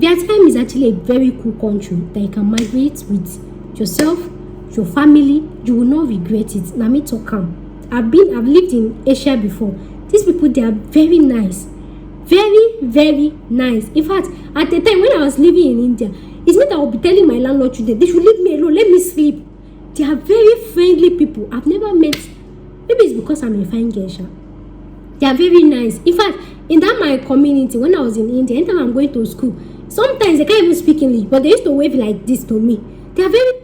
Vietnam is actually a very cool country that you can migrate with yourself, your family. You will not regret it. Now me talk am. I've lived in Asia before. These people, they are very nice. Very, very nice. In fact, at the time when I was living in India, it's not that I will be telling my landlord today, they should leave me alone, let me sleep. They are very friendly people. I've never met, maybe it's because I'm a fine girl. They are very nice. In fact, in that my community, when I was in India, anytime I'm going to school, sometimes they can't even speak English, but they used to wave like this to me. They are very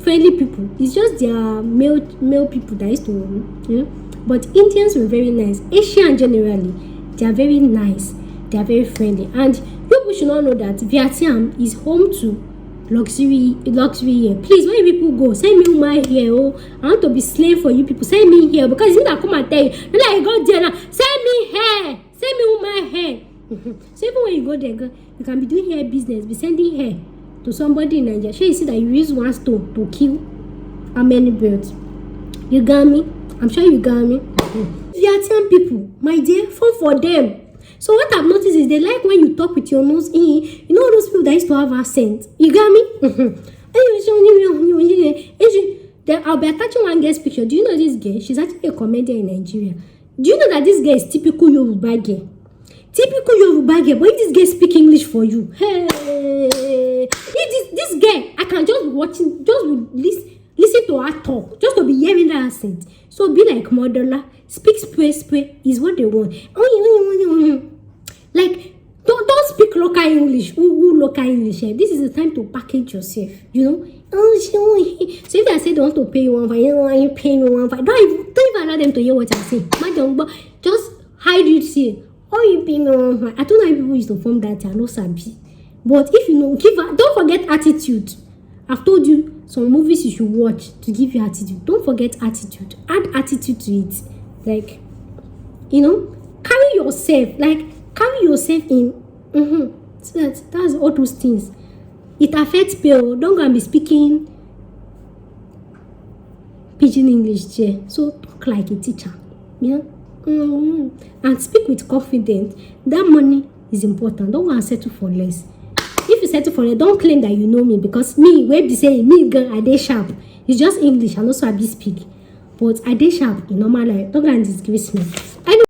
friendly people. It's just their male people that used to, you know. But Indians were very nice. Asian generally, they are very nice. They are very friendly. And people should not know that Vietnam is home to luxury here. Please, when people go, send me woman here. Oh, I want to be slave for you people. Send me here, because it's not come and tell you. Not like go there now. Send me here. Send me woman here. So even when you go there, you can be doing hair business, be sending hair to somebody in Nigeria. Sure, you see that you use one stone to kill how many birds? You got me? I'm sure you got me. Vietnam people, my dear, fun for them. So what I've noticed is they like when you talk with your nose in. You know those people that used to have accent. You got me? Then I'll be attaching one girl's picture. Do you know this girl? She's actually a comedian in Nigeria. Do you know that this girl is typical Yoruba girl? Typical Yoruba girl, but if this girl speak English for you, hey, if this girl, I can just watch it, just listen to her talk, just to be hearing that accent. So be like modeler, speak spray is what they want. Like don't speak local English. Ooh, local English. This is the time to package yourself. You know. So if they say they want to pay you you pay me $1,500. Don't even allow them to hear what I say. Madam, but just hide it here. Oh, you pay me $1,500. I don't know how people used to form that. I know sabi. But if you know, don't forget attitude. I've told you some movies you should watch to give you attitude. Don't forget attitude. Add attitude to it. Like, you know, carry yourself in. So that's all those things. It affects people. Don't go and be speaking pidgin English there. So talk like a teacher. Yeah. And speak with confidence. That money is important. Don't go and settle for less. If you settle for it, don't claim that you know me, because me, where be saying me girl, I dey sharp. It's just English and also I be speak. But I dey sharp in normal life. Don't go and disgrace me. I know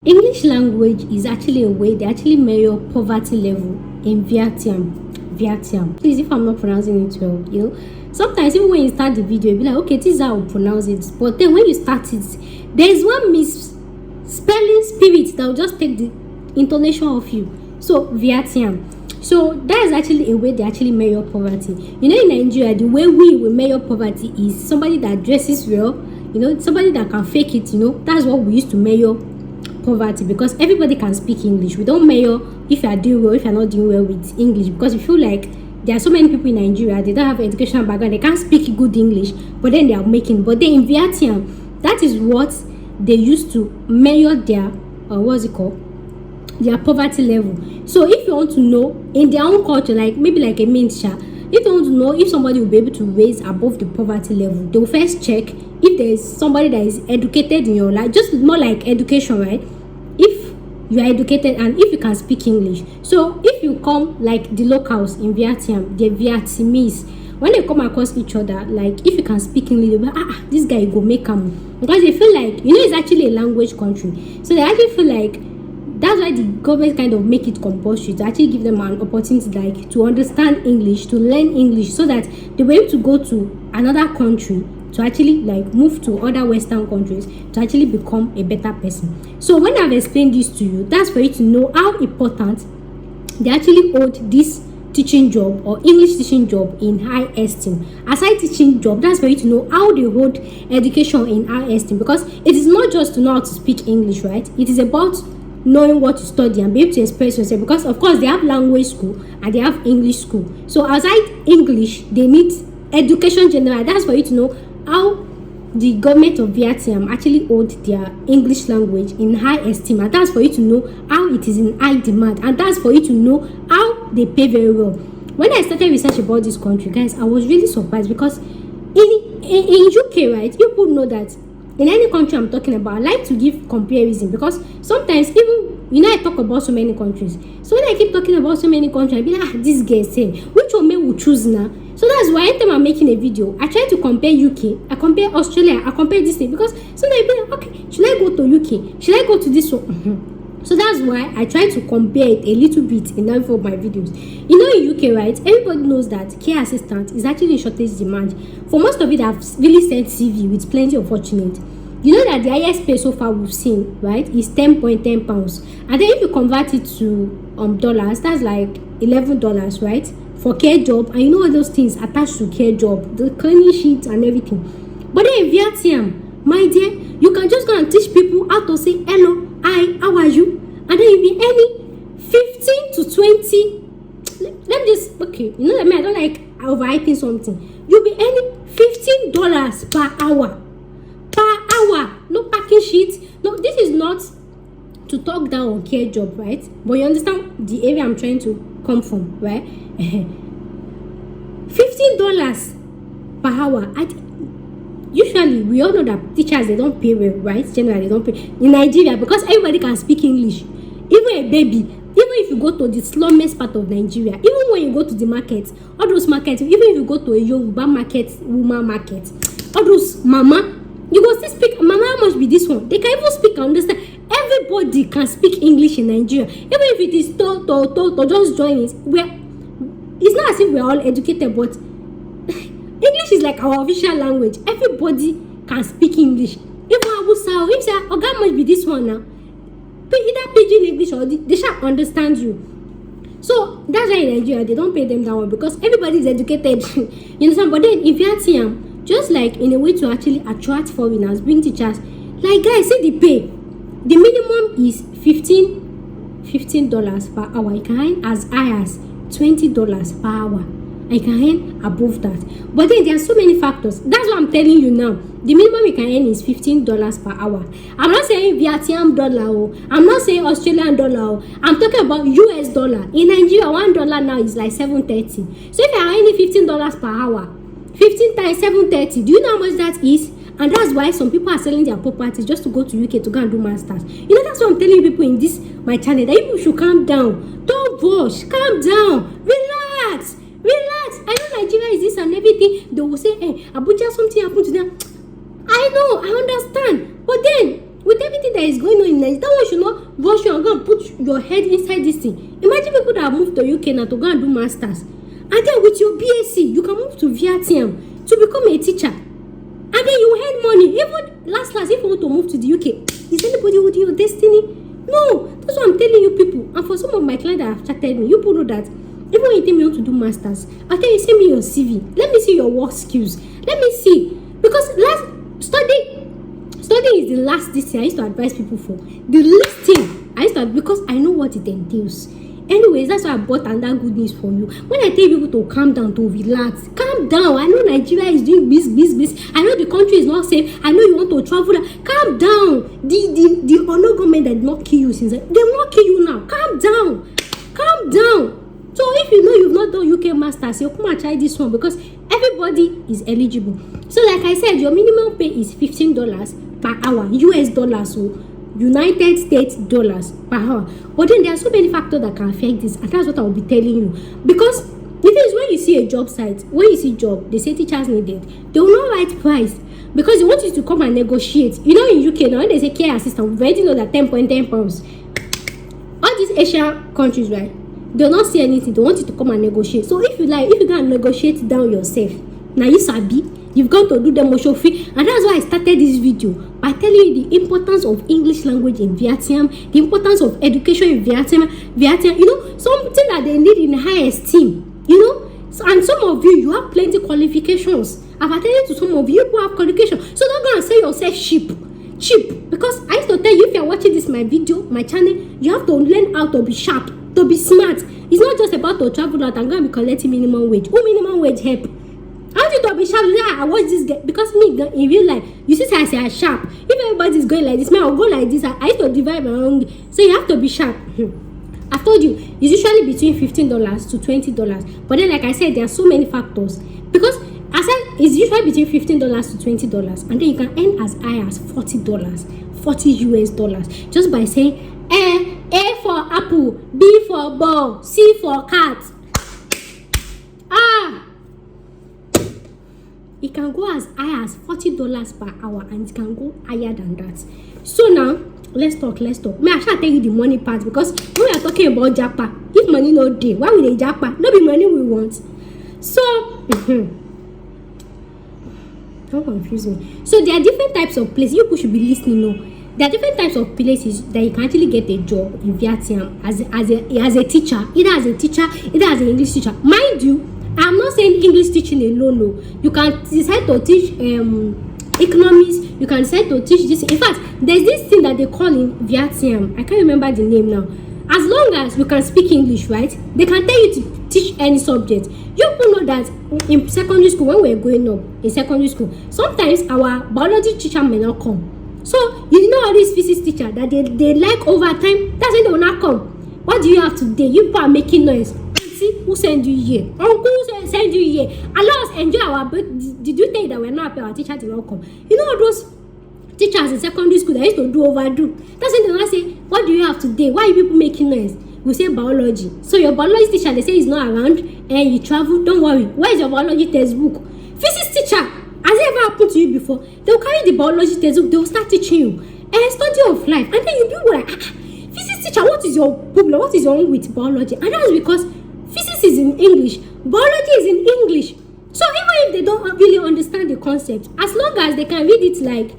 English language is actually a way they actually measure poverty level in Vietnam. Please, if I'm not pronouncing it well, you know. Sometimes even when you start the video, you'll be like, okay, this is how I pronounce it. But then when you start it, there is one misspelling spirit that will just take the intonation of you. So Vietnam. So that is actually a way they actually measure poverty. You know, in Nigeria, the way we will measure poverty is somebody that dresses well, you know, somebody that can fake it, you know. That's what we used to measure poverty, because everybody can speak English. We don't measure if you are doing well, if you are not doing well with English, because we feel like there are so many people in Nigeria, they don't have educational background, they can't speak good English, but then they are making. But then in Vietnam, that is what they used to measure their what's it called, their poverty level. So if you want to know in their own culture, like maybe like a mincha, if you want to know if somebody will be able to raise above the poverty level, they will first check if there is somebody that is educated in your life, just more like education, right? If you are educated and if you can speak English. So if you come like the locals in Vietnam, the Vietnamese, when they come across each other, like if you can speak English, they'll be like, this guy go make them, because they feel like, you know, it's actually a language country, so they actually feel like that's why the government kind of make it compulsory to actually give them an opportunity, like to understand English, to learn English, so that they were able to go to another country, to actually like move to other Western countries, to actually become a better person. So when I've explained this to you, that's for you to know how important they actually hold this teaching job or English teaching job in high esteem. Aside teaching job, that's for you to know how they hold education in high esteem, because it is not just to know how to speak English, right? It is about knowing what to study and be able to express yourself, because of course they have language school and they have English school. So outside English, they need education general. That's for you to know how the government of Vietnam actually hold their English language in high esteem, and that's for you to know how it is in high demand, and that's for you to know how they pay very well. When I started research about this country, guys, I was really surprised, because in UK, right, you people know that in any country I'm talking about, I like to give comparison, because sometimes even, I talk about so many countries. So when I keep talking about so many countries, I be like, this girl say, which one may we choose now? So that's why anytime I'm making a video, I try to compare UK, I compare Australia, I compare this thing, because sometimes I be like, okay, should I go to UK? Should I go to this one? So that's why I try to compare it a little bit in every of my videos. In UK, right, everybody knows that care assistant is actually in shortage demand. For most of it, I've really sent CV with plenty of opportunity. You know that the highest pay so far we've seen, right, is £10.10. And then if you convert it to dollars, that's like $11, right, for care job. And you know all those things attached to care job, the cleaning sheets and everything. But then in Vietnam, my dear, you can just go and teach people how to say hello, hi, how are you? And then you'll be earning 15 to 20. Let me just, okay, I don't like overhyping something. You'll be earning $15 per hour. No packing sheet. No, this is not to talk down on care job, right? But you understand the area I'm trying to come from, right? $15 per hour. Usually, we all know that teachers, they don't pay well, right? Generally, they don't pay. In Nigeria, because everybody can speak English. Even a baby, even if you go to the slummiest part of Nigeria, even when you go to the market, all those markets, even if you go to a Yoruba market, woman market, all those mama, you go still speak. Mama must be this one. They can even speak and understand. Everybody can speak English in Nigeria. Even if it is to just join it. It's not as if we're all educated, but English is like our official language. Everybody can speak English. Even Hausa, if say, Oga must be this one now. Either pidgin English or they shall understand you. So that's why in Nigeria they don't pay them that one, because everybody is educated. You understand? But then in Vietnam, just like in a way to actually attract foreigners, bring teachers, like guys, see the pay. The minimum is $15 per hour. You can earn as high as $20 per hour. I can earn above that. But then there are so many factors. That's what I'm telling you now. The minimum you can earn is $15 per hour. I'm not saying Vietnam dollar. I'm not saying Australian dollar. I'm talking about US dollar. In Nigeria, $1 now is like $7.30. So if you are earning $15 per hour, 15 times 7.30, do you know how much that is? And that's why some people are selling their properties just to go to UK to go and do masters. That's what I'm telling people in this my channel, that people should calm down. Don't rush, calm down, relax. I know Nigeria is this and everything. They will say, hey, Abuja, something happened to them. I know, I understand. But then, with everything that is going on in Nigeria, that one should not rush you and go and put your head inside this thing. Imagine people that have moved to UK now to go and do masters. And then with your BSc, you can move to Vietnam to become a teacher. And then you earn money. Even last, if you want to move to the UK, is anybody with your destiny? No. That's what I'm telling you people. And for some of my clients that have chatted me, you people know that even when you tell me you want to do masters, I tell you, send me your CV. Let me see your work skills. Let me see. Because studying is the last thing I used to advise people for. The least thing I used to, because I know what it entails. Anyways, that's why I brought another good news for you. When I tell people to calm down, to relax, calm down. I know Nigeria is doing this. I know the country is not safe. I know you want to travel. Calm down. The honor government that did not kill you since, they will not kill you now. Calm down. So if you know you've not done UK masters, you come and try this one, because everybody is eligible. So like I said, your minimum pay is $15 per hour, US dollars. So United States dollars per hour. But then there are so many factors that can affect this, and that's what I will be telling you. Because the thing is, when you see a job site, when you see job, they say teachers needed, they will not write price, because they want you to come and negotiate. In UK now, when they say care assistant, we already know that £10.10. All these Asian countries, right, they will not say anything. They want you to come and negotiate. So if you go and negotiate down yourself, now you sabi, you've got to do the motion fee. And that's why I started this video by telling you the importance of English language in Vietnam, the importance of education in Vietnam, something that they need in high esteem, So, and some of you have plenty qualifications. I've attended to some of you who have qualifications. So don't go and say yourself cheap. Because I used to tell you, if you're watching this, my channel, you have to learn how to be sharp, to be smart. It's not just about to travel out and go and be collecting minimum wage. Who minimum wage help? I want you to be sharp. I watch this guy, because me in real life, you see, I say I'm sharp. If everybody's going like this, man, I'll go like this. I used to divide my own. So you have to be sharp. I've told you, it's usually between $15 to $20. But then, like I said, there are so many factors. Because I said, It's usually between $15 to $20, and then you can earn as high as $40, $40 just by saying A for apple, B for ball, C for cat. It can go as high as $40 per hour, and it can go higher than that. So now let's talk. May I shall tell you the money part, because when we are talking about japa, if money no dey, why will they japa? No be money we want. So don't confuse me. So there are different types of places. You people should be listening now. There are different types of places that you can actually get a job in Vietnam as a teacher, either as a teacher, either as an English teacher. Mind you, I'm not saying English teaching alone. No, you can decide to teach economics. You can decide to teach this. In fact, there's this thing that they call in Vietnam. I can't remember the name now. As long as you can speak English, right? They can tell you to teach any subject. You people know that in secondary school, when we're growing up in secondary school, sometimes our biology teacher may not come. So you know all these physics teacher that they like overtime. That's when they will not come. What do you have today? You people are making noise. See who send you here? Uncle who send you here? Allow us enjoy our break. Did you think that we're not happy our teacher did not come? You know all those teachers in secondary school that used to do overdo. That's when they will say, what do you have today? Why are you people making noise? We say biology. So your biology teacher, they say he's not around and you travel. Don't worry. Where is your biology textbook? Physics teacher, has it ever happened to you before? They will carry the biology textbook. They will start teaching you a study of life, and then you be like, physics teacher, what is your problem? What is wrong with biology? And that's because physics is in English, biology is in English. So even if they don't really understand the concept, as long as they can read it like,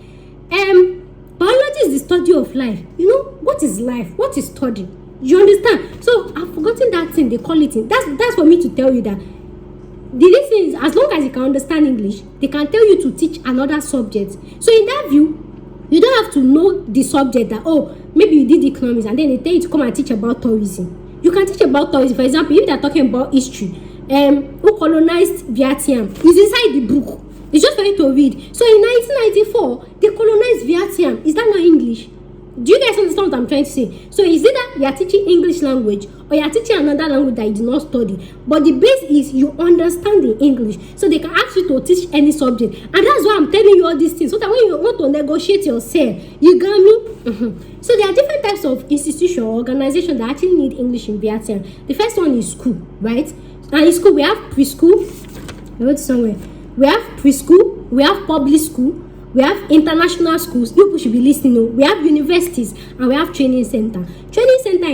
biology is the study of life. You know, what is life? What is study? You understand? So I've forgotten that thing they call it in. That's for me to tell you that the reason is, as long as you can understand English, they can tell you to teach another subject. So in that view, you don't have to know the subject that, oh, maybe you did economics and then they tell you to come and teach about tourism. You can teach about tourism. For example, if they're talking about history, who colonized Vietnam, it's inside the book. It's just for you to read. So in 1994, they colonized Vietnam. Is that not English? Do you guys understand what I'm trying to say? So is it that you are teaching English language or you are teaching another language that you did not study? But the base is you understand the English. So they can ask you to teach any subject. And that's why I'm telling you all these things. So that when you want to negotiate yourself, you got me? So there are different types of institution or organization that actually need English in Vietnam. The first one is school, right? And in school, we have preschool. I wrote it somewhere. We have preschool. We have public school. We have international schools. You people should be listening. We have universities and we have training center. Training center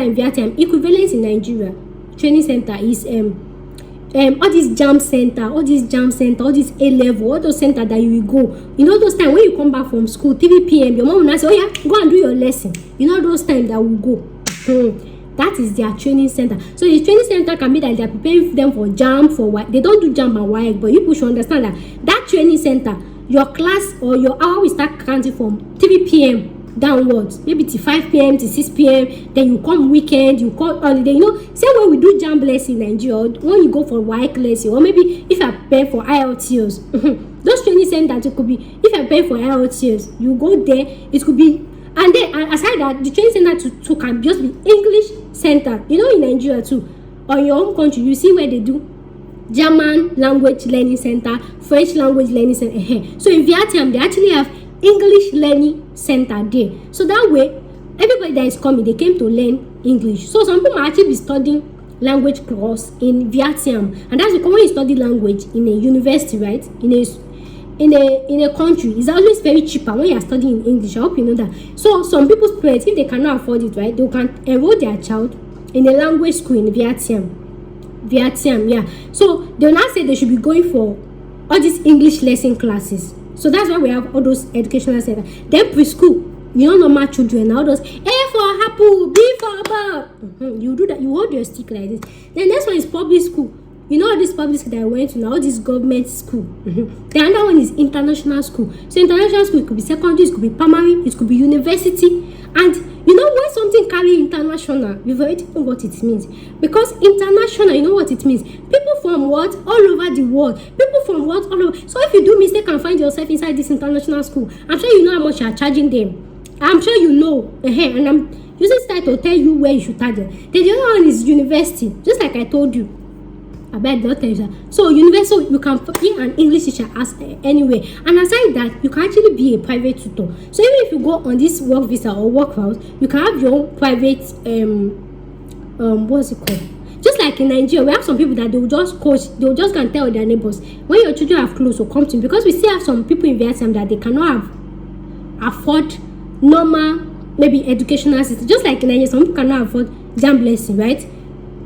in Vietnam, equivalent in Nigeria. Training center is all this jam center, all this A level, all those center that you will go. You know those times when you come back from school, 3 p.m. Your mom will not say, oh yeah, go and do your lesson. You know those times that will go. That is their training center. So the training center can be that they are preparing them for jam, for what they don't do jam and WAEC, but you should understand that training center, your class or your hour will start counting from 3 p.m. downwards, maybe till 5 p.m. to 6 p.m. Then you come weekend, you call holiday. You know, same way we do jam lesson in Nigeria, when you go for WAEC lesson, or maybe if you are preparing for IELTS, those training centers, it could be if you are preparing for IELTS, you go there, it could be. And then aside that, the training center too can just be English center. You know, in Nigeria too, or in your own country, you see where they do German language learning center, French language learning center. So in Vietnam, they actually have English learning center there. So that way, everybody that is coming, they came to learn English. So some people might actually be studying language course in Vietnam, and that's because when you study language in a university, right, in a country, it's always very cheaper when you are studying English. I hope you know that. So some people's parents, if they cannot afford it, right, they can enroll their child in a language school in Vietnam, yeah. So they will not say they should be going for all these English lesson classes. So that's why we have all those educational centers. Then preschool, you know, normal children, all those A for apple, B for ball. You do that, you hold your stick like this. Then next one is public school. You know all this public school that I went to now, all this government school. The other one is international school. So international school, it could be secondary, it could be primary, it could be university. And you know when something carry international, you've already know what it means. Because international, you know what it means. People from what? All over the world. People from what? All over. So if you do mistake and find yourself inside this international school, I'm sure you know how much you are charging them. I'm sure you know. And I'm using style to tell you where you should charge them. Then the other one is university. Just like I told you. I bet not tell you that. So universal, you can be an English teacher as anywhere. And aside that, you can actually be a private tutor. So even if you go on this work visa or work route, you can have your own private what's it called? Just like in Nigeria, we have some people that they will just coach, they will just can tell their neighbors when your children have clothes or come to me, because we still have some people in Vietnam that they cannot afford normal maybe educational system. Just like in Nigeria, some people cannot afford jam blessing, right?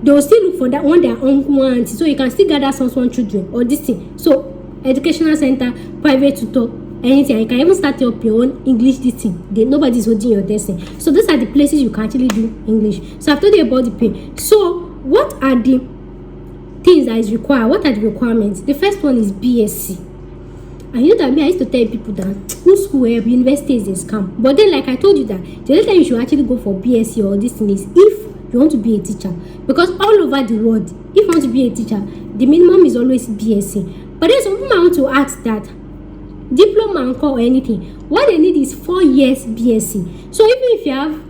They will still look for that one their uncle auntie, so you can still gather someone's children or this thing. So educational center, private tutor, anything. You can even start up your own English this thing. Nobody's holding your destiny. So these are the places you can actually do English. So I've told you about the pay. So what are the things that is required? What are the requirements? The first one is BSc. And you know that I used to tell people that school university is a scam. But then, like I told you, that the only time you should actually go for BSc or this thing is if you want to be a teacher. Because all over the world, if you want to be a teacher, the minimum is always BSc. But then some people might want to ask that diploma or anything, what they need is 4 years BSc. So even if you have,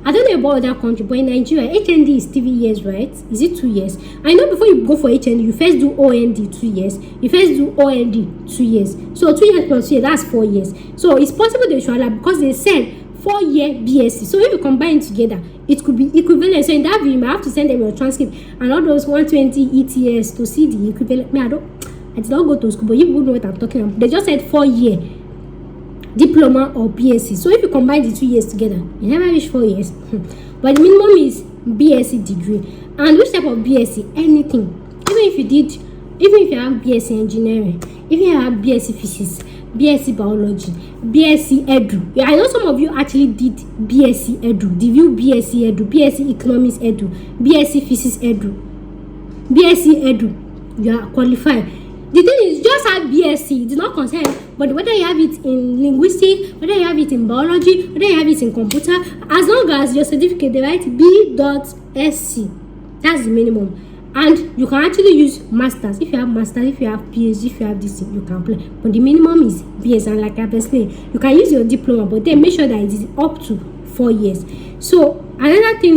I don't know about other country, but in Nigeria, HND is 3 years, right? Is it 2 years? I know before you go for HND, you first do OND 2 years. You first do OND 2 years. So 2 years plus 2 years, that's 4 years. So it's possible they should allow, because they said 4 year BSc. So if you combine it together, it could be equivalent. So in that video, you might have to send them your transcript and all those 120 ETS to see the equivalent. I did not go to school, but you would know what I'm talking about. They just said 4 year diploma or BSc. So if you combine the 2 years together, you never reach 4 years. But the minimum is BSc degree. And which type of BSc? Anything. Even if you have BSc engineering, if you have BSc physics, BSc biology, BSc edu. I know some of you actually did BSc edu. Did you BSc edu, BSc economics edu, BSc physics edu, BSc edu? You are qualified. The thing is, just have BSc, it is not concerned, but whether you have it in linguistics, whether you have it in biology, whether you have it in computer, as long as your certificate, they write B.Sc, that's the minimum. And you can actually use masters. If you have masters, if you have PhD, if you have this, you can apply. But the minimum is BS, and like I explained, you can use your diploma, but then make sure that it is up to 4 years. So another thing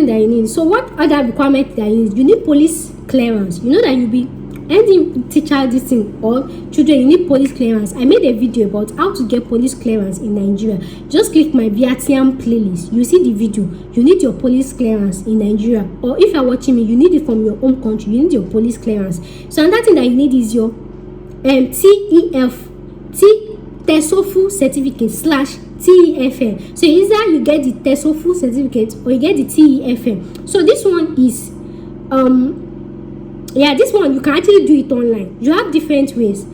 that you need. So what other requirements that you need? You need police clearance. You know that you'll be any teacher this thing or children, you need police clearance. I made a video about how to get police clearance in Nigeria. Just click my Vietnam playlist. You see the video. You need your police clearance in Nigeria, or if you're watching me, you need it from your home country. You need your police clearance. So another thing that you need is your TESOFL certificate / TEFL. So either you get the TESOFL certificate or you get the TEFL. So this one is this one you can actually do it online. You have different ways.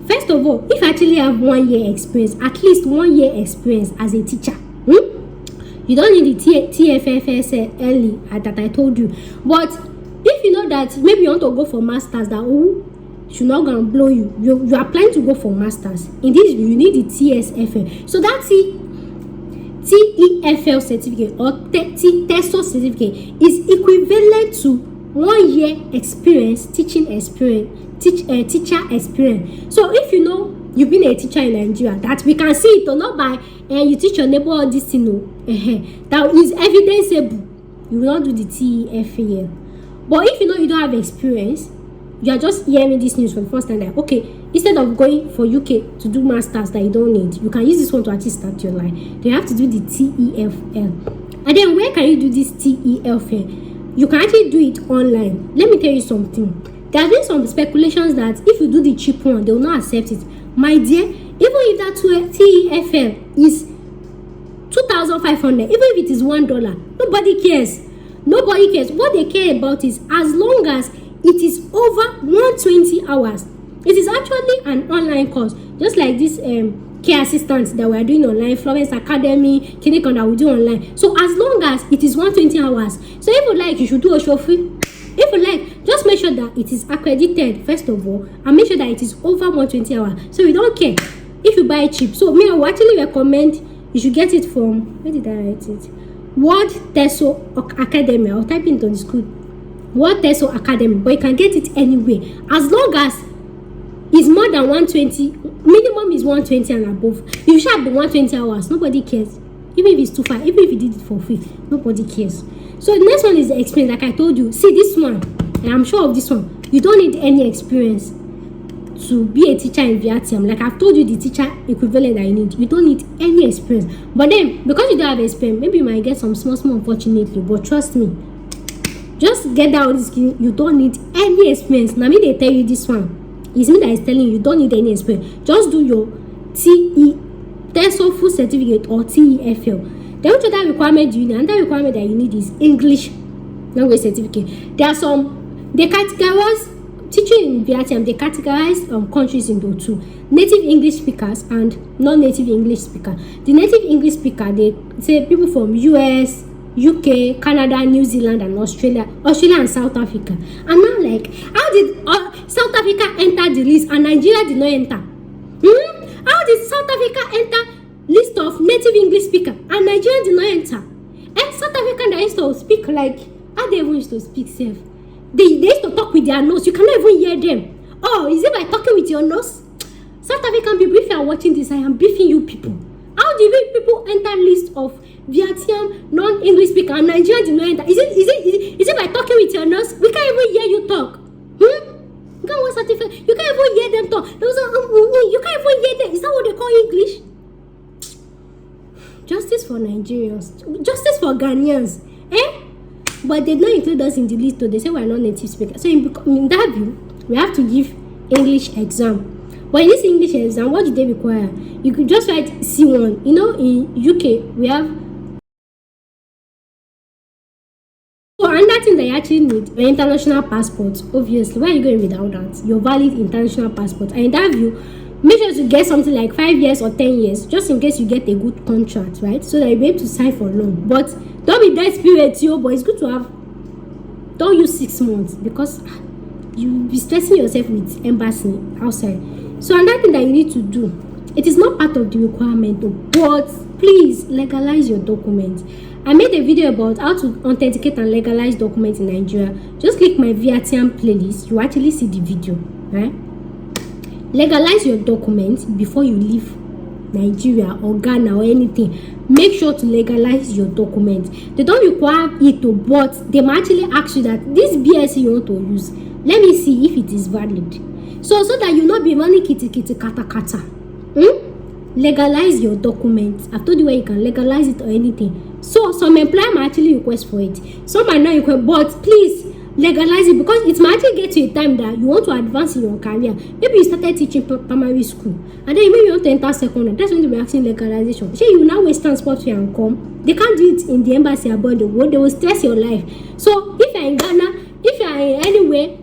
First of all, if you actually have 1 year experience, at least 1 year experience as a teacher, you don't need the TFFSL that I told you. But if you know that maybe you want to go for masters, that should not go and blow you. You are planning to go for masters. In this, you need the TSFL. So that's TEFL certificate or TESOL certificate is equivalent to 1 year experience, teaching experience, teacher experience. So if you know you've been a teacher in Nigeria, that we can see it or not by you teach your neighbor all this thing, that is evidenceable, you will not do the TEFL. But if you know you don't have experience, you are just hearing this news for the first time, that okay, instead of going for UK to do masters that you don't need, you can use this one to actually start your life. You have to do the TEFL. And then where can you do this TEFL? You can actually do it online. Let me tell you something. There have been some speculations that if you do the cheap one, they will not accept it. My dear, even if that TEFL is 2,500, even if it is $1, nobody cares. Nobody cares. What they care about is as long as it is over 120 hours. It is actually an online course, just like this care assistants that we are doing online, Florence Academy, Kinikon that we do online. So as long as it is 120 hours, so if you like, you should do a show free. If you like, just make sure that it is accredited first of all, and make sure that it is over 120 hours. So we don't care if you buy it cheap. So me, I would actually recommend you should get it from, where did I write it? World TESOL Academy. I'll type it on the screen. World TESOL Academy, but you can get it anyway as long as it's more than 120. Minimum is 120 and above. You should have the 120 hours. Nobody cares. even if it's too far, even if you did it for free, nobody cares. So the next one is the experience. Like I told you, see this one, and I'm sure of this one, you don't need any experience to be a teacher in Vietnam. Like I've told you, the teacher equivalent that you don't need any experience. But then because you don't have experience, maybe you might get some small unfortunately, but trust me, just get that on skill. You don't need any experience. Now me they tell you this one, it's me that is telling you don't need any experience. Just do your TESOL full certificate or TEFL. The only other requirement you need, another requirement that you need is English language certificate. There are some, they categorize teaching in Vietnam, they categorize countries into two: native English speakers and non-native English speaker. The native English speaker, they say people from US, UK, Canada, New Zealand, and Australia and South Africa. And now, like, how did South Africa enter the list and Nigeria did not enter? How did South Africa enter list of native English speaker and Nigeria did not enter? And South African that used to speak, like, how they even used to speak self? They used to talk with their nose. You cannot even hear them. Oh, is it by talking with your nose? South African people, if you are watching this, I am beefing you people. How do you people enter list of Vietnam non-English speaker and Nigeria did not enter? Is it by talking with your nose? We can't even hear you talk. You can't certificate. You can't even hear them talk. You can't even hear them. Is that what they call English? Justice for Nigerians. Justice for Ghanaians. But they don't include us in the list, though. They say we're not native speakers. So in that view, we have to give English exam. But in this English exam, what do they require? You could just write C1. You know, in UK, we have. So another thing that you actually need, your international passport. Obviously, where are you going without that? Your valid international passport. And in that view, make sure to get something like 5 years or 10 years, just in case you get a good contract, right? So that you'll be able to sign for long. But don't be desperate, but it's good to have. Don't use 6 months because you'll be stressing yourself with embassy outside. So another thing that you need to do, it is not part of the requirement, but please legalize your documents. I made a video about how to authenticate and legalize documents in Nigeria. Just click my Vietnam playlist. You actually see the video, right? Legalize your documents before you leave Nigeria or Ghana or anything. Make sure to legalize your documents. They don't require it to, but they might actually ask you that this BSc you want to use, let me see if it is valid. So that you not be running kitty kata. Legalize your documents. I've told you where you can legalize it or anything. So some employer might actually request for it. Some might not request, but please legalize it because it might actually get to a time that you want to advance in your career. Maybe you started teaching primary school and then maybe you want to enter secondary. That's when they will asking legalization. So you now waste transport fare and come. They can't do it in the embassy abroad. They will stress your life. So if you're in Ghana, if you're in anywhere,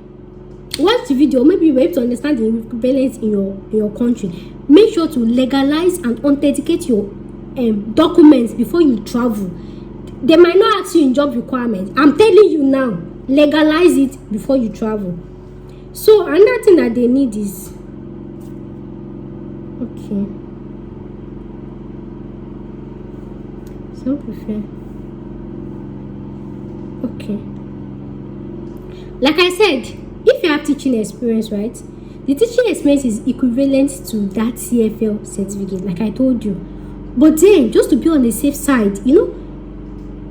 watch the video. Maybe you're able to understand the equivalence in your country. Make sure to legalize and authenticate your documents before you travel. They might not ask you in job requirements. I'm telling you now. Legalize it before you travel. So another thing that they need is some prefer like I said, if you have teaching experience, right, the teaching experience is equivalent to that CFL certificate, like I told you. But then just to be on the safe side,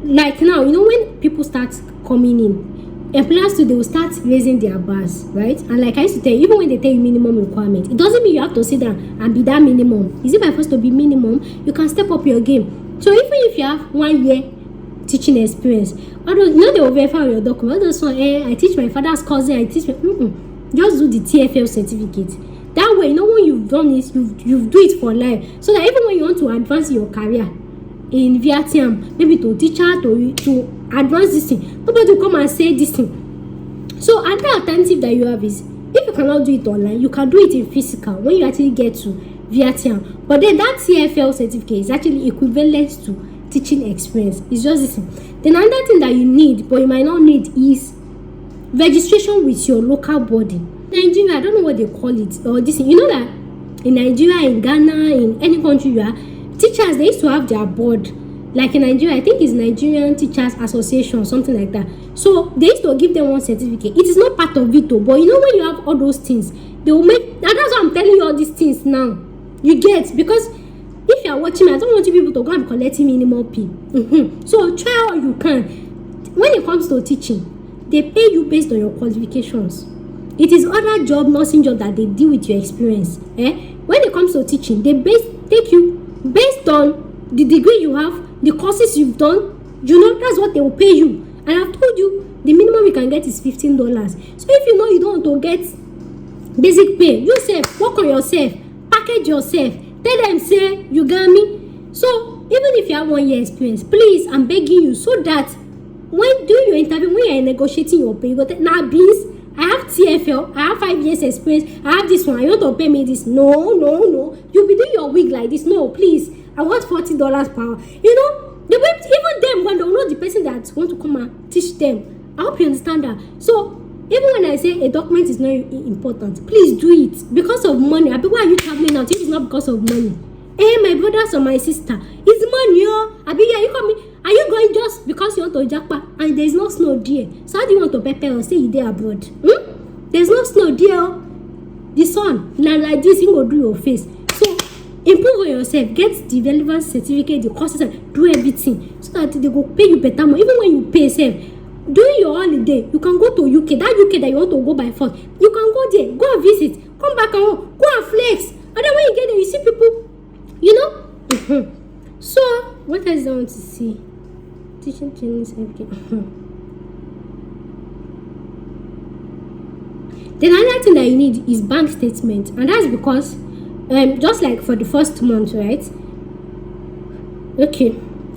like now, when people start coming in, employers too, they will start raising their bars, right? And like I used to tell you, even when they tell you minimum requirement, it doesn't mean you have to sit down and be that minimum. Is it by force to be minimum? You can step up your game. So even if you have 1 year teaching experience, although they will verify your document. All those one, I teach my father's cousin, I teach my just do the TFL certificate. That way, when you've done this, you do it for life. So that even when you want to advance your career in Vietnam, maybe to teacher, to advance this thing, nobody will come and say this thing. So another alternative that you have is, if you cannot do it online, you can do it in physical when you actually get to Vietnam. But then that TFL certificate is actually equivalent to teaching experience. It's just this thing. Then another thing that you need, but you might not need, is registration with your local body. Nigeria, I don't know what they call it, or this thing. That in Nigeria, in Ghana, in any country you are, teachers, they used to have their board. Like in Nigeria, I think it's Nigerian Teachers Association or something like that. So they used to give them one certificate. It is not part of it, but when you have all those things, they will make. And that's why I'm telling you all these things now. You get, because if you're are watching me, I don't want you people to go and be collecting minimum pay. So try all you can. When it comes to teaching, they pay you based on your qualifications. It is other job, nursing job, that they deal with your experience. When it comes to teaching, they take you based on the degree you have, the courses you've done. You know, that's what they will pay you. And I've told you, the minimum you can get is $15. So if you know you don't want to get basic pay, yourself, work on yourself, package yourself, tell them, say, you got me. So even if you have 1 year experience, please, I'm begging you, so that when doing your interview, when you're negotiating your pay, you go, now beans, I have TFL, I have 5 years experience, I have this one, I want to pay me this. No. You'll be doing your wig like this. No, please, I want $40 per hour. You know, the way, even them, when they know the person that want to come and teach them. I hope you understand that. So even when I say a document is not important, please do it because of money. I be, why are you traveling out if it's not because of money? My brothers or my sister, it's money. I be, yeah, you come me. Are you going just because you want to jackpot and there is no snow there? So how do you want to prepare or say you there abroad? There's no snow there. The sun, now like this, you go do your face. So improve on yourself, get the relevant certificate, the courses, and do everything so that they go pay you better more. Even when you pay yourself, during your holiday, you can go to UK. That UK that you want to go by force, you can go there, go and visit, come back and home, go and flex. And then when you get there, you see people, you know. So what else do I want to see? Teaching training certificate. Then another thing that you need is bank statement, and that's because just like for the first month, right? Okay,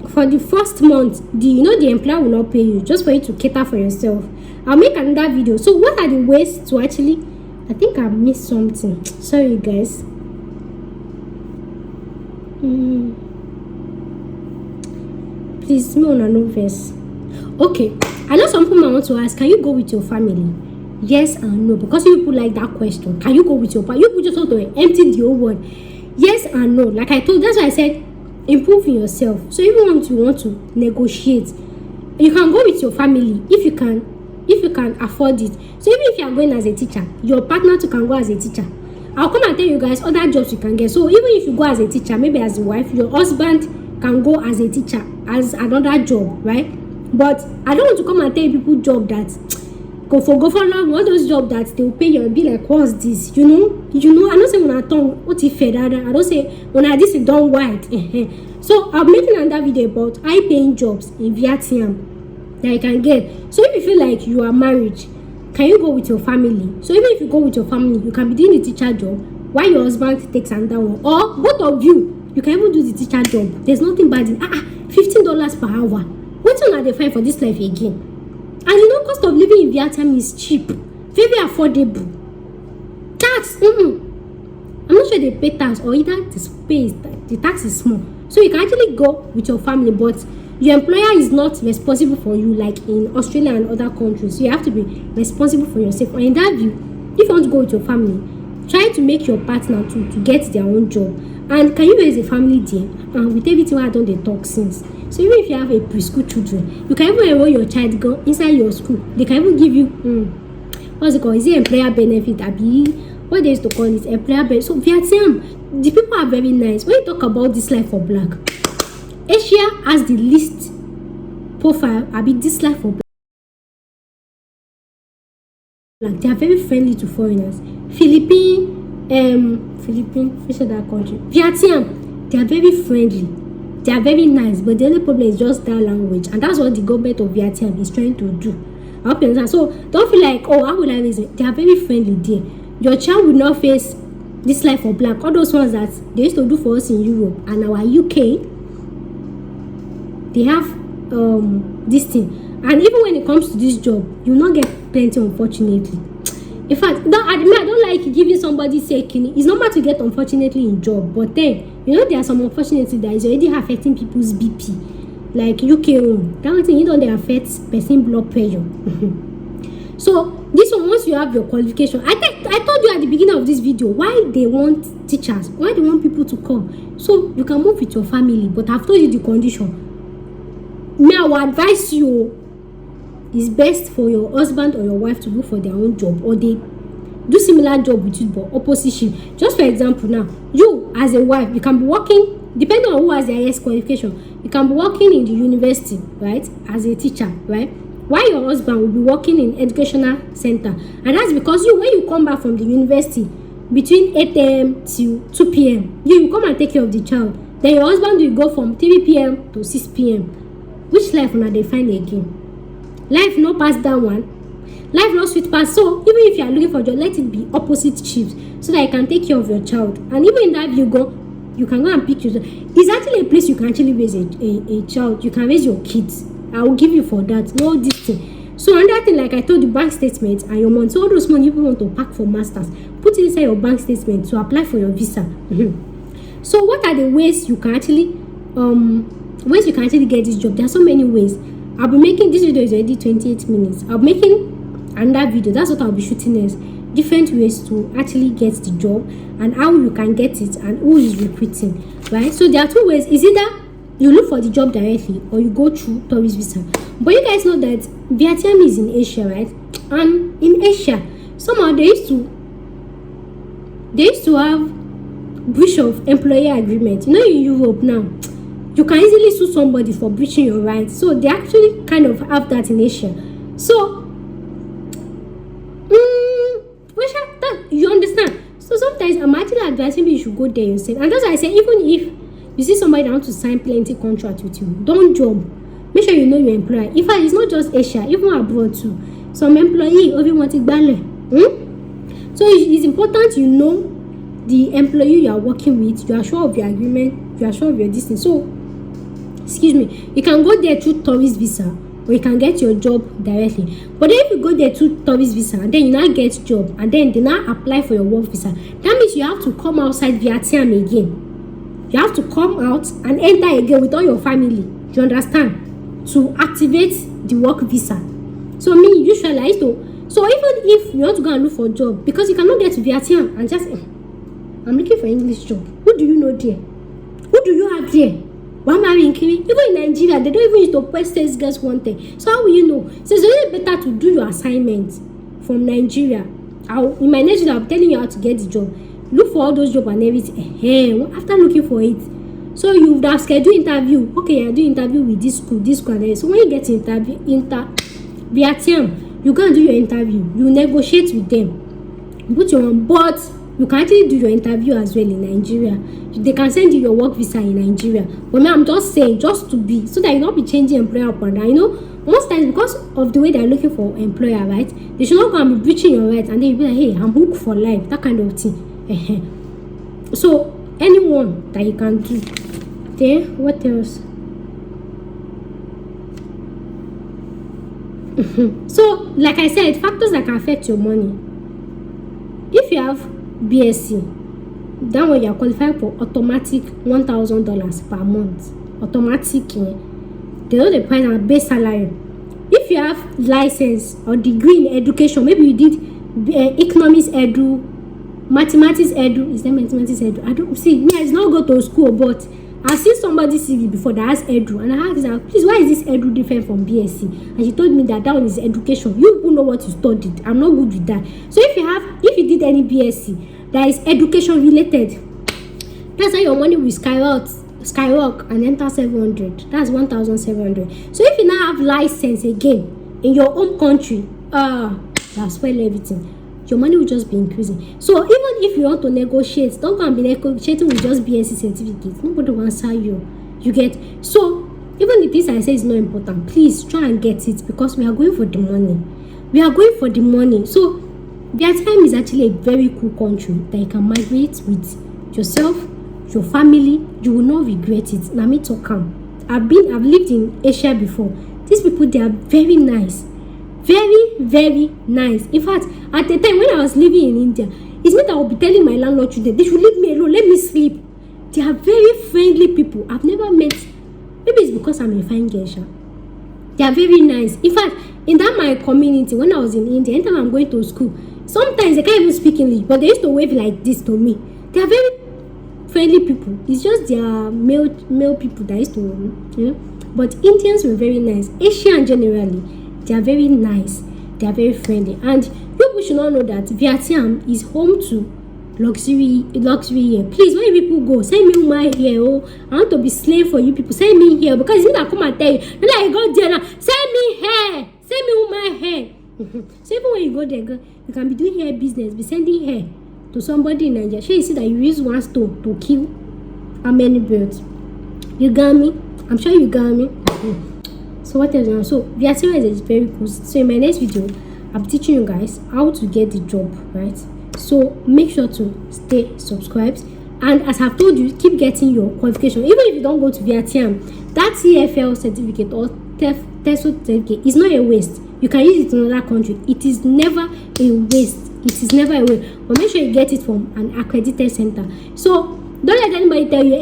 for the first month, the employer will not pay you, just for you to cater for yourself. I'll make another video. So what are the ways to actually, I think I missed something, sorry guys. Please, me on a no verse. Okay, I know some people might want to ask, can you go with your family? Yes and no, because you people like that question. Can you go with your family? You people just want to empty the old one. Yes and no. Like I told, that's why I said improve yourself. So even when you want to negotiate, you can go with your family if you can afford it. So even if you are going as a teacher, your partner too can go as a teacher. I'll come and tell you guys other jobs you can get. So even if you go as a teacher, maybe as a wife, your husband can go as a teacher as another job, right? But I don't want to come and tell people job that go for long, all those jobs that they will pay you and be like, what's this? You know, I don't say when I turn what if I don't say when I this is done white. So I'm making another video about high paying jobs in Vietnam that you can get. So if you feel like you are married, can you go with your family? So even if you go with your family, you can be doing the teacher job while your husband takes another one, or both of you can even do the teacher job. There's nothing bad in $15 per hour. What are they find for this life again? And you know, cost of living in Vietnam is cheap, very affordable. Tax, I'm not sure they pay tax, or either the tax is small. So you can actually go with your family, but your employer is not responsible for you like in Australia and other countries. So you have to be responsible for yourself. And in that view, if you want to go with your family, try to make your partner to get their own job. And can you raise a family there? And with everything I done the talk since. So even if you have a preschool children, you can even enroll your child go inside your school. They can even give you what's it called? Is it employer benefit? What they used to call it, employer benefit. So Vietnam, the people are very nice. When you talk about this life for black, Asia has the least profile. This life for black. They are very friendly to foreigners. Philippines, which other country? Vietnam, they are very friendly. They are very nice, but the only problem is just that language, and that's what the government of Vietnam is trying to do. I hope you understand. So don't feel like, oh, how will I raise it? They are very friendly there. Your child will not face this life for black. All those ones that they used to do for us in Europe and our UK, they have this thing. And even when it comes to this job, you will not get plenty, unfortunately. In fact, I don't like giving somebody saying it's normal to get unfortunately in job, but then there are some unfortunately that is already affecting people's BP, like UK home. That one thing they affect person blood pressure. So this one, once you have your qualification, I told you at the beginning of this video why they want teachers, why they want people to come. So you can move with your family, but I've told you the condition. Now I advise you, it's best for your husband or your wife to go for their own job, or they do similar job with you but opposite shift. Just for example, now you as a wife, you can be working depending on who has the highest qualification, you can be working in the university, right, as a teacher, right, while your husband will be working in educational center. And that's because when you come back from the university between 8 a.m. till 2 p.m, you come and take care of the child. Then your husband will go from 3 p.m. to 6 p.m. Which life una dey find again? Life no pass that one. Life no sweet pass. So even if you are looking for a job, let it be opposite shifts so that you can take care of your child. And even in that you can go and pick your child. It's actually a place you can actually raise a child. You can raise your kids. I will give you for that. No this thing. So another thing, like I told you, bank statement and your money. So all those money you want to pack for masters, put it inside your bank statement to apply for your visa. So what are the ways you can actually get this job? There are so many ways. I'll be making this video is already 28 minutes. I'll be making another video. That's what I'll be shooting as different ways to actually get the job and how you can get it and who is recruiting, right? So there are two ways. Is either you look for the job directly or you go through tourist visa. But you guys know that Vietnam is in Asia, right? And in Asia, somehow they used to have breach of employer agreement. You know, in Europe now, you can easily sue somebody for breaching your rights. So they actually kind of have that in Asia. So you understand? So sometimes I'm actually advising you should go there yourself. And that's why I say, even if you see somebody that wants to sign plenty contract with you, don't jump. Make sure you know your employer. In fact, it's not just Asia, even abroad too. Some employee only want to balance. So it's important you know the employee you are working with. You are sure of your agreement. You are sure of your distance. So, excuse me, you can go there through tourist visa, or you can get your job directly. But then if you go there through tourist visa and then you now get job and then they now apply for your work visa, that means you have to come outside Vietnam again. You have to come out and enter again with all your family. You understand? To activate the work visa. So me usually I used to. So even if you want to go and look for a job, because you cannot get to Vietnam and just I'm looking for English job. Who do you know there? Who do you have there? Why am I in Kiri? Even in Nigeria, they don't even use to post sales girls wanted. So how will you know? So it's really better to do your assignment from Nigeria. In my next video, I'll be telling you how to get the job. Look for all those jobs and everything. After looking for it, so you would have scheduled interview. Okay, I do interview with this school, and that. So when you get to Vietnam, you go and do your interview. You negotiate with them. Put your own, but you can actually do your interview as well in Nigeria. They can send you your work visa in Nigeria. But now I'm just saying, just to be, so that you not be changing employer up and down. You know, most times because of the way they're looking for employer, right? They should not go and be breaching your rights and then you'll be like, hey, I'm hooked for life, that kind of thing. So anyone that you can do. Then what else? So like I said, factors that can affect your money. If you have BSc, that one you are qualified for automatic $1,000 per month. Automatic, they know the price and base salary. If you have license or degree in education, maybe you did economics edu, mathematics edu. Is there mathematics edu? I don't see. Me, I did not go to school, but I've seen somebody CV before that has edu, and I asked her, please, why is this edu different from BSc? And she told me that one is education. You people know what you studied. I'm not good with that. So if you did any BSc that is education related, that's how your money will skyrocket and enter 700. That's 1,700. So if you now have license again in your own country, that's spoil everything. Your money will just be increasing. So even if you want to negotiate, don't go and be negotiating with just BSc certificates. Nobody will answer you. You get? So even the things I say is not important, please try and get it, because we are going for the money. We are going for the money. So Vietnam is actually a very cool country that you can migrate with yourself, your family. You will not regret it. Now me talk calm. I've lived in Asia before. These people, they are very nice. Very, very nice. In fact, at the time when I was living in India, it's meant I would be telling my landlord today, they should leave me alone, let me sleep. They are very friendly people. I've never met, maybe it's because I'm a fine girl. They are very nice. In fact, in that my community, when I was in India, anytime I'm going to school, sometimes they can't even speak English, but they used to wave like this to me. They are very friendly people. It's just their male people that used to, But Indians were very nice. Asian generally, they are very nice. They are very friendly. And people should not know that Vietnam is home to luxury here. Please, when people go, send me woman here. Oh, I want to be slave for you people. Send me here, because if I come and tell you, then I go there now. Send me hair. Send me woman hair. So even when you go there, girl, you can be doing hair business, be sending hair to somebody in Nigeria. Sure, you see that you use one stone to kill how many birds? You got me? I'm sure you got me. So what else now? So the series is very cool. So in my next video, I'm teaching you guys how to get the job, right? So make sure to stay subscribed, and as I've told you, keep getting your qualification. Even if you don't go to Vietnam, that EFL certificate or TESOL certificate is not a waste. You can use it in another country. It is never a waste. It is never a waste. But make sure you get it from an accredited center. So don't let anybody tell you,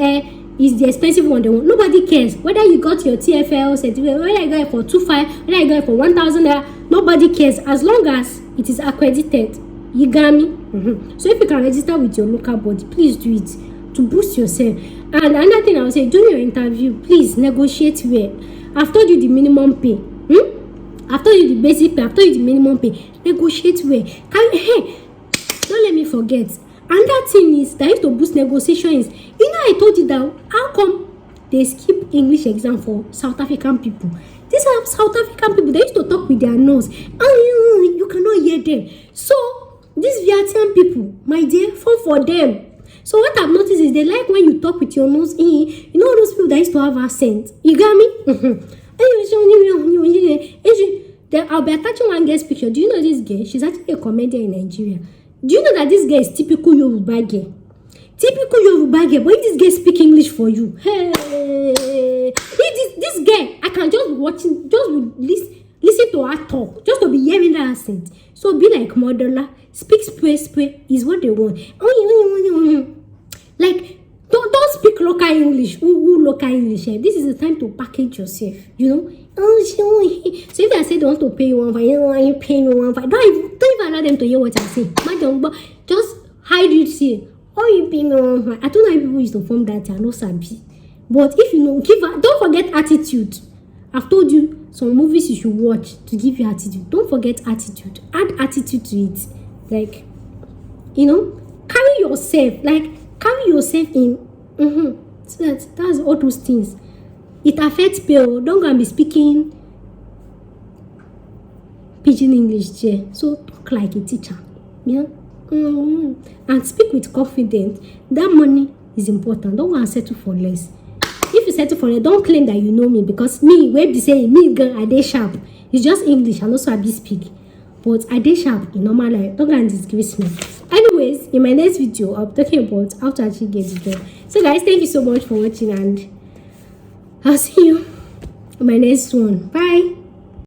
it's the expensive one they want. Nobody cares whether you got your TFL certificate, whether you got it for 2,500, whether you got it for 1,000 naira. Nobody cares as long as it is accredited. You got me? So if you can register with your local body, please do it to boost yourself. And another thing I would say, during your interview, please negotiate well. I've told you the minimum pay. I've told you the basic pay. I've told you the minimum pay. Negotiate well. Don't let me forget. Another thing is that used to boost negotiation is, you know, I told you that how come they skip English exam for South African people? These are South African people. They used to talk with their nose. You cannot hear them. So these Vietnam people, my dear, fall for them. So what I've noticed is they like when you talk with your nose in. You know those people that used to have accent. You got me? I'll be attaching one girl's picture. Do you know this girl? She's actually a comedian in Nigeria. Do you know that this girl is typical Yoruba girl? Typical Yoruba girl. But if this girl speak English for you, hey, if this girl, I can just watching, just listen to her talk, just to be hearing that accent. So be like Modola, speak spray is what they want. Like don't speak local English. Local English. This is the time to package yourself. You know. So if they say they want to pay you 1,500, you pay me 1,500. Don't even allow them to hear what I say. Madam, but just hide it here. Or you pay me 1,500. I don't know how people used to form that. I know sabi. But if you know, don't forget attitude. I've told you some movies you should watch to give you attitude. Don't forget attitude. Add attitude to it. Like, you know, carry yourself in. So that's all those things. It affects people. Don't go and be speaking pidgin English there. So talk like a teacher. Yeah. And speak with confidence. That money is important. Don't go and settle for less. If you settle for less, don't claim that you know me, because me, where they say me girl, I dey sharp. It's just English and also I be speak. But I dey sharp in normal life. Don't go and disgrace me. Anyways, in my next video, I'll be talking about how to actually get the job. So guys, thank you so much for watching, and I'll see you in my next one. Bye.